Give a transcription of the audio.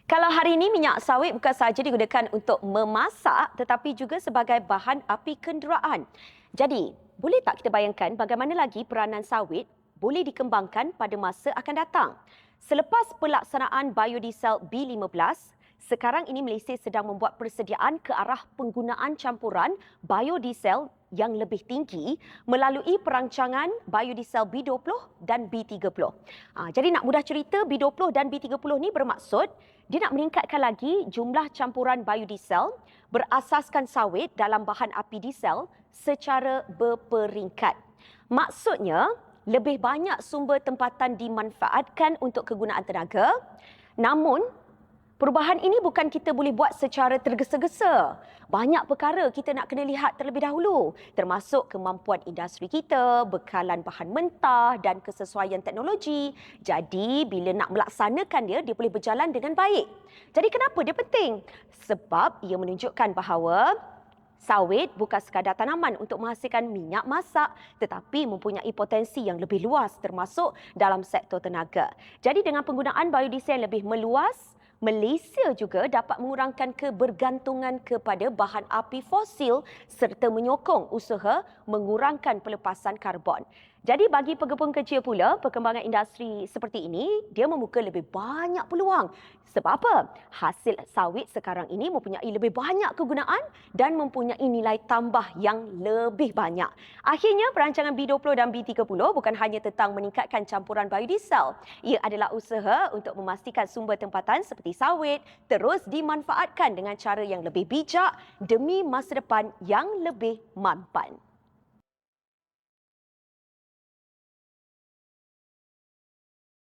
Kalau hari ini minyak sawit bukan sahaja digunakan untuk memasak tetapi juga sebagai bahan api kenderaan. Jadi, boleh tak kita bayangkan bagaimana lagi peranan sawit boleh dikembangkan pada masa akan datang? Selepas pelaksanaan biodiesel B15, sekarang ini Malaysia sedang membuat persediaan ke arah penggunaan campuran biodiesel yang lebih tinggi melalui perancangan biodiesel B20 dan B30. Jadi nak mudah cerita, B20 dan B30 ni bermaksud dia nak meningkatkan lagi jumlah campuran biodiesel berasaskan sawit dalam bahan api diesel secara berperingkat. Maksudnya, lebih banyak sumber tempatan dimanfaatkan untuk kegunaan tenaga. Namun, perubahan ini bukan kita boleh buat secara tergesa-gesa. Banyak perkara kita nak kena lihat terlebih dahulu, termasuk kemampuan industri kita, bekalan bahan mentah dan kesesuaian teknologi. Jadi, bila nak melaksanakan dia boleh berjalan dengan baik. Jadi, kenapa dia penting? Sebab ia menunjukkan bahawa sawit bukan sekadar tanaman untuk menghasilkan minyak masak tetapi mempunyai potensi yang lebih luas termasuk dalam sektor tenaga. Jadi dengan penggunaan biodiesel yang lebih meluas, Malaysia juga dapat mengurangkan kebergantungan kepada bahan api fosil serta menyokong usaha mengurangkan pelepasan karbon. Jadi bagi pegepung kecil pula, perkembangan industri seperti ini, dia membuka lebih banyak peluang. Sebab apa? Hasil sawit sekarang ini mempunyai lebih banyak kegunaan dan mempunyai nilai tambah yang lebih banyak. Akhirnya, perancangan B20 dan B30 bukan hanya tentang meningkatkan campuran biodiesel. Ia adalah usaha untuk memastikan sumber tempatan seperti sawit terus dimanfaatkan dengan cara yang lebih bijak demi masa depan yang lebih mampan.